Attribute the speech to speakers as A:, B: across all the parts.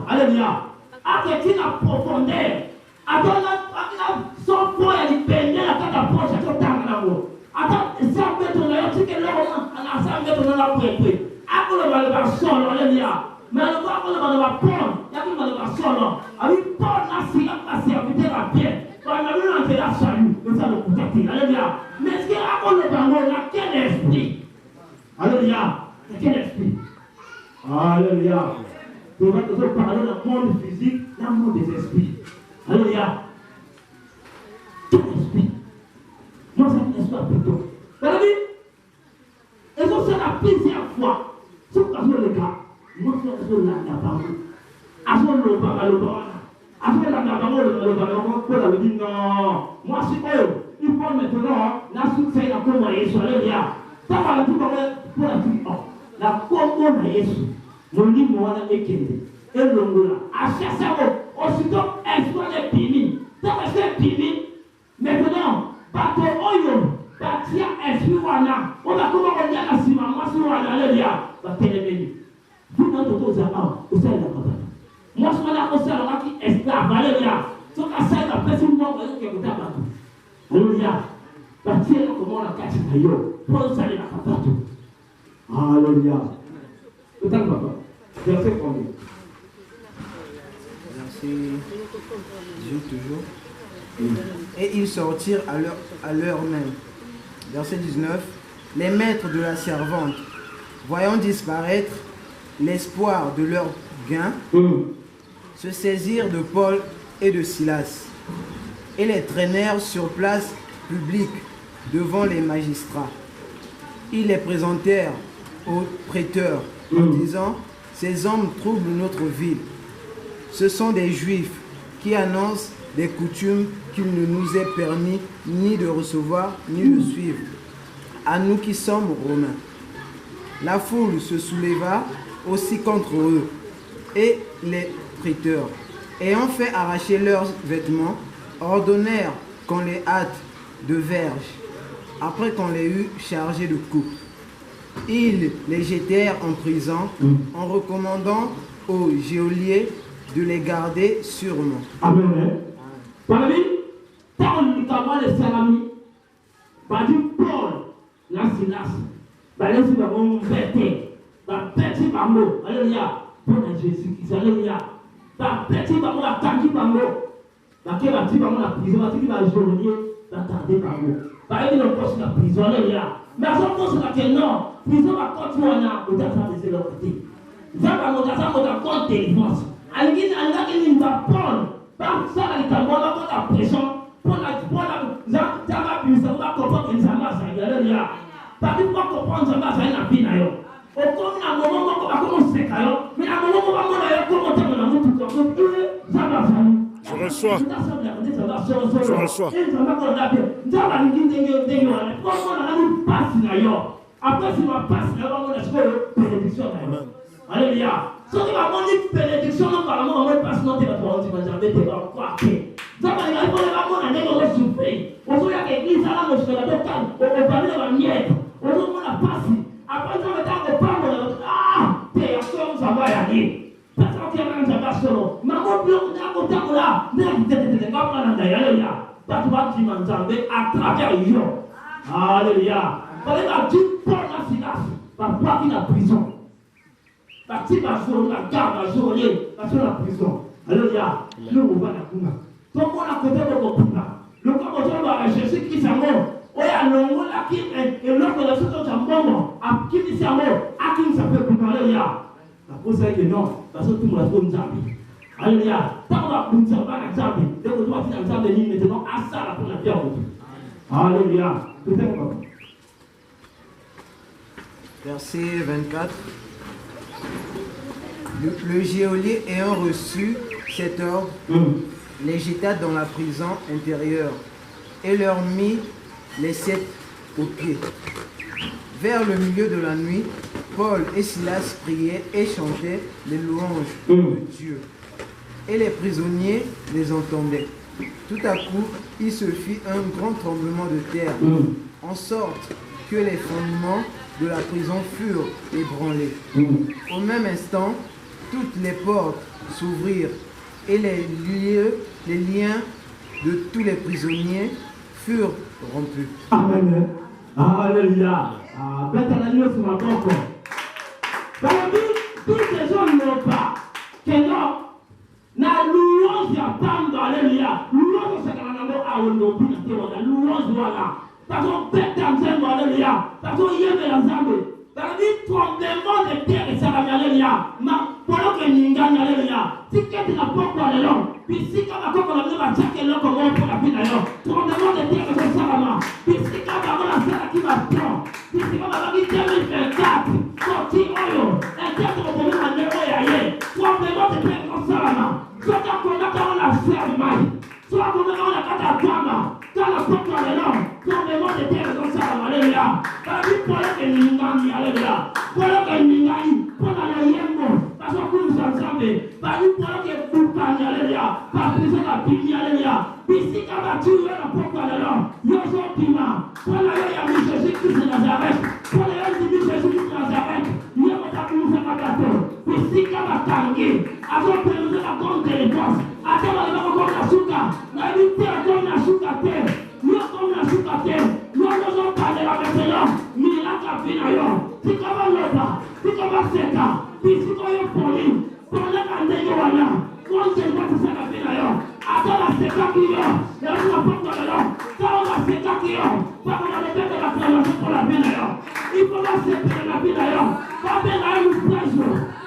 A: Alléluia. Qui n'a profondeur. Attends, son point est dépendant à ta poche, à ton tango. Attends, ça met ton aïe, tu es là, ça met ton aïe pour être. Après, le va solo, alléluia. Mais le va prendre, il y a qui va solo. Avec Paul, la serviteur à pied. Quand il a vu l'entrée à salut, il va le contacter, alléluia. Mais ce qui est à le bango, il y a quel esprit? Alléluia. Il y a quel esprit? Alléluia. Tu vas te parler dans le monde physique, dans le monde des esprits. Alléluia. Quel esprit? Moi, c'est un esprit plutôt. Vous avez vu? Ils ont fait la plusieurs fois. C'est pour le cas. Moi, c'est un la banque. Après le moi, c'est eux. Il faut maintenant, la succès, la commun et sur alléluia. Ça va le tout pour la vie. La commun et sur. Mon livre, moi, est kéné. Et le moula. À chaque fois, aussitôt, exploit les pini. Ça va faire pini. Maintenant, bateau oyo, batia espuana. On va comment on dit à la cima, moi, si on a alléluia. Va téléméni. Vous n'entendez pas aux amants, au sein de la cabane. Moi, je suis là au sein de la qui esclave, alléluia. Ce qu'on a fait, la personne, moi, on va dire que vous avez bateau. Alléluia. Batia, comment on a caché d'ailleurs. Pour ça, il a pas bateau. Alléluia. Verset combien?
B: Verset 18 toujours. Et ils sortirent à l'heure même. Verset 19. Les maîtres de la servante, voyant disparaître l'espoir de leur gain, se saisirent de Paul et de Silas et les traînèrent sur place publique devant les magistrats. Ils les présentèrent aux prêteurs en disant: ces hommes troublent notre ville. Ce sont des Juifs qui annoncent des coutumes qu'il ne nous est permis ni de recevoir ni de suivre, à nous qui sommes Romains. La foule se souleva aussi contre eux, et les prêteurs, ayant fait arracher leurs vêtements, ordonnèrent qu'on les hâte de verges, après qu'on les eut chargés de coups. Ils les jetèrent en prison en recommandant aux geôliers de les garder sûrement.
A: Amen. Paul, les salami, Paul, la Silas, les Babon, petit Bambo, alléluia, pour Jésus-Christ, alléluia, petit Bambo, la Tangi Bambo, la prison, la geôlier, la Tardé Bambo, il ne poste la prison, alléluia. Mais à ce moment-là, non, prison va continuer à laisser leur côté. Ça va compte délivrance. Il va prendre, par ça, il va prendre la pression, pour la ça va comprendre que ça va alléluia. Parce qu'il faut comprendre que ça va la vie. Au moment où on va commencer, mais à un moment où on va commencer, ça va
C: Je reçois.
A: Après, si on passe, on va bénédiction. Alléluia. Si on va dire bénédiction, on va passer notre téléphone, on va dire, quoi. Ça va dire, on va souffrir. On va dire que l'église, là, on va parler de la miette. On va passer. Après, on va dire, on parle, t'es à ça, ça va y aller. Parce que on a solo. Maman bloc na kota kola. Na tete kama na alléluia. Parce que tu m'as à travers yo. Alléluia. Parce que tu prends la Silas. Par partir de la prison. Parce que la garde, la geôlier, parce que la prison. Alléluia. Nous on va la kuma. Donc on a côté de Kopuna. Le corps on va Jésus-Christ à mort. Oya longo la qui et l'autre la chose de maman. À qui c'est à mort. À qui ça peut alléluia. La pose est que non, parce que tout le monde a fait un alléluia. Tant qu'on a fait un examen, dès que tu vas faire un examen, maintenant, à ça, la première pierre. Alléluia.
B: Verset 24. Le geôlier ayant reçu cet ordre, les jeta dans la prison intérieure et leur mit les 7 aux pieds. Vers le milieu de la nuit, Paul et Silas priaient et chantaient les louanges de Dieu. Et les prisonniers les entendaient. Tout à coup, il se fit un grand tremblement de terre, en sorte que les fondements de la prison furent ébranlés. Au même instant, toutes les portes s'ouvrirent et les liens de tous les prisonniers furent rompus.
A: Amen. Alléluia. Tous ces gens n'ont pas que non. Na louange ya pamba, alléluia. Louange c'est quand on a un nom pour la louange voilà. Parce qu'on pète dans le alléluia. Parce qu'on y est de la zambe. Parce que tremblement de terre et ça va alléluia. Ma pendant que n'ingagne alléluia. Si quelqu'un n'a pas quoi de l'homme. Puis si quand on a même à chaque l'homme comme on peut la vie d'ailleurs. Tremblement de terre et ça va. Puis si quand on a la salle qui va prendre. Puis si quand on a dit 2024. Sorti oyo. Un terre qui va tomber en néo et ailleurs. Tremblement de terre et ça va. Soit qu'on a la ferme maille. Soit qu'on a la catapama. Quand la porte de l'homme. Tremblement de terre et ça va. Alléluia. Parce que pour que n'ingagne alléluia. Pour que n'ingagne. Pour la yembo. Parce que nous sommes ensemble. Parce que pour que Boukagne alléluia. Parce que c'est la Bible alléluia. Puis si quand on a tué la porte de l'homme. Yoso Pima. Pour la yembo Jésus-Christ de Nazareth. Pour la yembo Jésus-Christ de Nazareth. Yembo Takou Sakagato. Puis si quand on a tangué. Avant de nous la compte de l'époque. Attends, on va encore la souka. La vie terre comme la souka terre. Nous comme la souka terre. Nous n'osons pas de la maintenant. Miracle à finalement. Si comment l'autre. Si comment c'est ça. Puis si comment il faut lui. Pour le candidat voilà. Quand c'est quoi c'est ça la finalement. Attends la séca qui y a. La porte de l'homme. Quand on a séca qui y a. Pas qu'on a le fait de la création pour la finalement. Il faut la séparer la finalement. Pas bien là une place.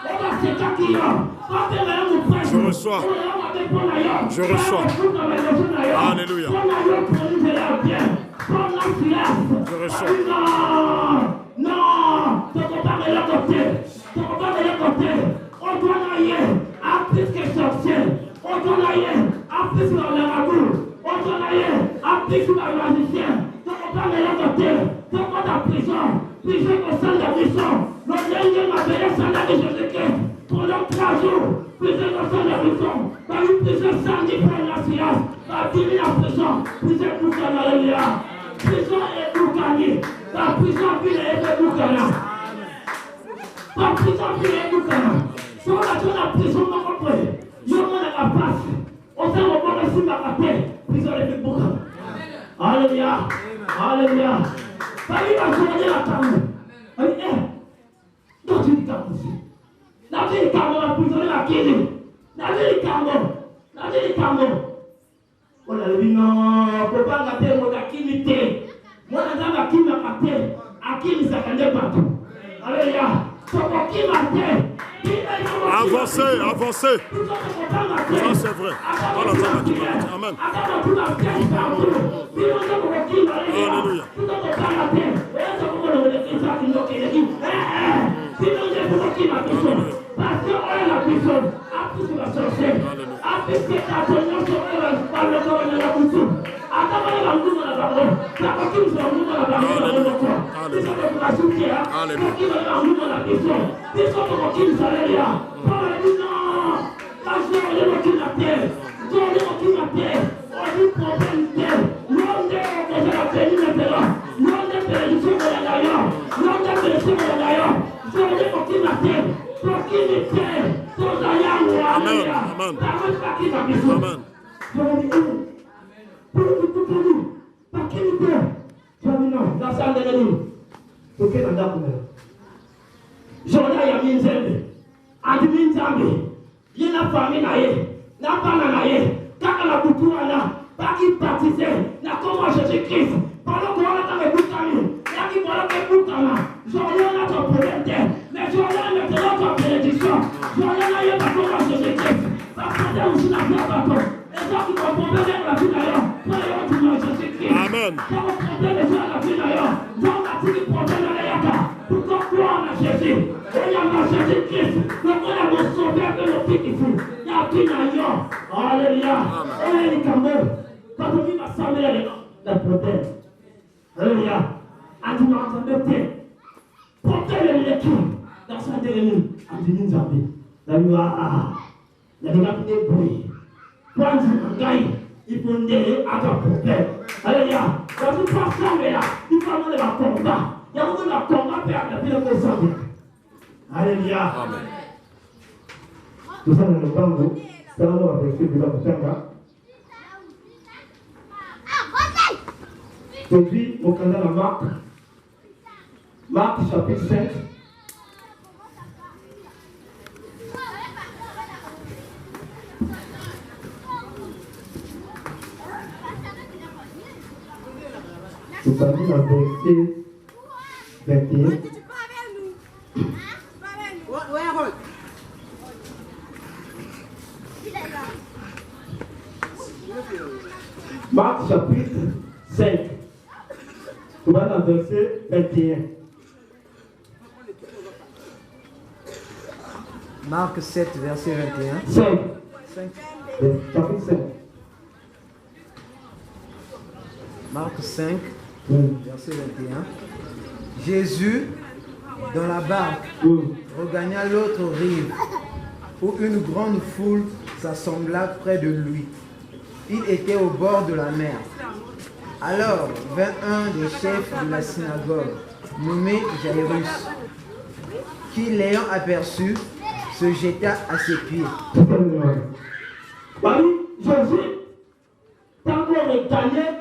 A: On a séca qui y a.
C: Je reçois. Je reçois. Alléluia. Je reçois.
A: Non, tu ne peux pas de l'autre côté. Tu ne peux pas de l'autre côté. On doit aller à plus que sorcier. On doit aller à plus que le ragout. On doit aller à plus que le magicien. Tu ne peux pas de l'autre côté. Tu ne peux pas de prison. Prison au sein de la prison. Le dernier m'appelait Sanda de Jésus-Christ. Pendant 3 jours, prison au sein de la prison. Dans une prison sans diplôme la science. Dans fini la prison. Prison pour Canada. Prison et pour gagner. La prison puis les Boukana. La prison puis les Boukana. Si on a dit la prison, on va comprendre. Il y a la place. On s'est remonté sur la terre. Prison et Boukana. Alléluia. Alléluia. Paris va soigner la table. Elle dit, donc tu dis comme ça. La vie Camo, la prison la Kiri. La vie Camo. On a dit non, papa n'a pas mon activité. Moi, je n'ai pas de maté. Akimi s'accorde partout. Alléluia.
C: Avancez. Ça c'est vrai. Amen. Alléluia.
A: Tusana na bango, sana na wapekee bila kutanga. Puis, au Canada, la Marc chapitre 5. Nous parlons dans le verset 21. Marc chapitre 5. Nous parlons dans le verset 21.
B: Marc 7, verset 21.
A: 5.
B: 5.
A: Chapitre 5.
B: Marc 5, verset 21. Jésus, dans la barque, regagna l'autre rive, où une grande foule s'assembla près de lui. Il était au bord de la mer. Alors vint un des chefs de la synagogue, nommé Jairus, qui, l'ayant aperçu, se jeta à ses pieds.
A: Jésus, tant qu'on regagnait,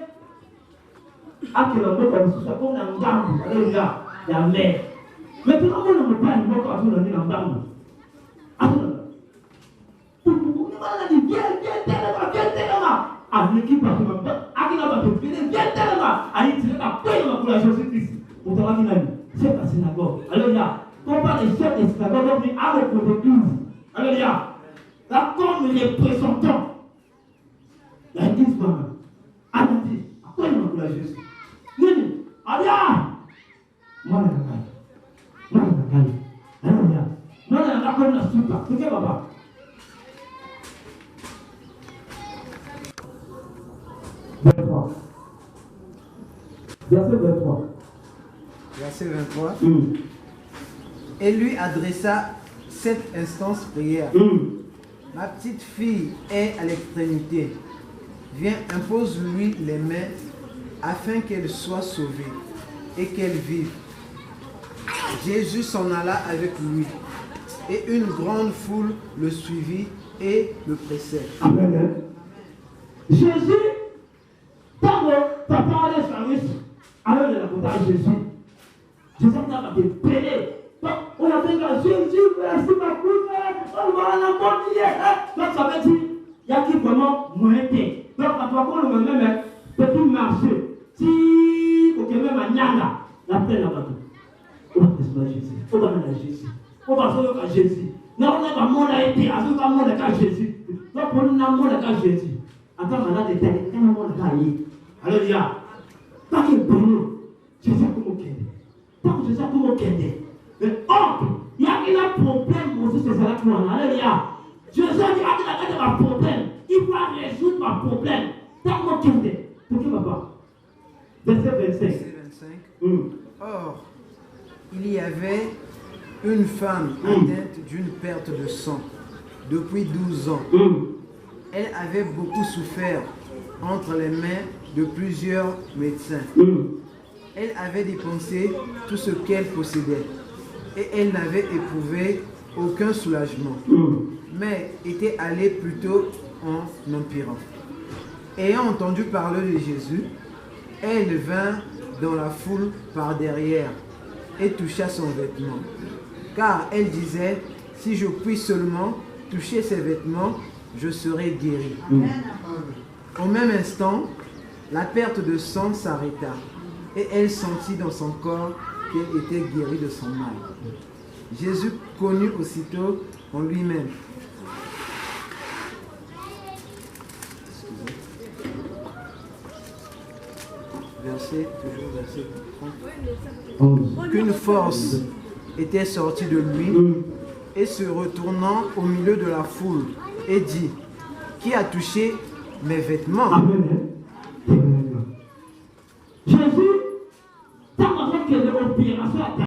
A: à que l'on comme ça, comme un gamme, la mer. Mais tout le monde ne peut pas y voir quand on est dans le gamme. Ah, l'équipe a fait à qui n'a pas fait, viens tellement à y tirer la paix pour la Jésus-Christ. Pour toi qui n'a eu, c'est la synagogue. Alléluia. Quand pas les chefs des synagogues, mais à notre église. Alléluia. Là, comme les présentants, l'église maman, a dit, à quoi il m'a pour la Jésus? Nini, alléluia. Moi, la gagne. Alléluia. Moi, la gagne, la soupe. C'est que papa? Verset 23.
B: Verset 23. Et lui adressa cette instance prière. Ma petite fille est à l'extrémité. Viens, impose-lui les mains afin qu'elle soit sauvée et qu'elle vive. Jésus s'en alla avec lui et une grande foule le suivit et le pressait.
A: Amen. Jésus, quand papa allait servir avec la bouteille de Jésus, Jésus n'a été payé. On a dit que Jésus, merci ma coupe, on va la montrer. Donc ça veut dire, il y a qui vraiment moyen. Donc quand on le même petit marché, si on peut même à Nyanga, la peine là-bas. On va rester Jésus, on va aller à Jésus, on va se à Jésus. Non, on n'a pas mon été, à ce moment là Jésus. Donc on n'a mon là Jésus. Attends, on a des têtes, on a mon là. Alléluia. Pas qu'il est bon, Jésus comme au Kende. Pas que Jésus comme au Kende. Mais oh, il y a un problème aussi, c'est ça qu'on a. Alléluia. Jésus dit, il y a un problème. Il va résoudre ma problème. Tant mon Kende. Pour qui papa? Verset 25.
B: Verset 25. Or, il y avait une femme atteinte d'une perte de sang depuis 12 ans. Elle avait beaucoup souffert entre les mains de plusieurs médecins. Elle avait dépensé tout ce qu'elle possédait et elle n'avait éprouvé aucun soulagement, mais était allée plutôt en empirant. Ayant entendu parler de Jésus, elle vint dans la foule par derrière et toucha son vêtement, car elle disait, si je puis seulement toucher ses vêtements, je serai guéri. Au même instant, la perte de sang s'arrêta et elle sentit dans son corps qu'elle était guérie de son mal. Jésus connut aussitôt en lui-même. Verset 30. Qu'une force était sortie de lui et se retournant au milieu de la foule et dit, qui a touché mes vêtements?
A: Amen.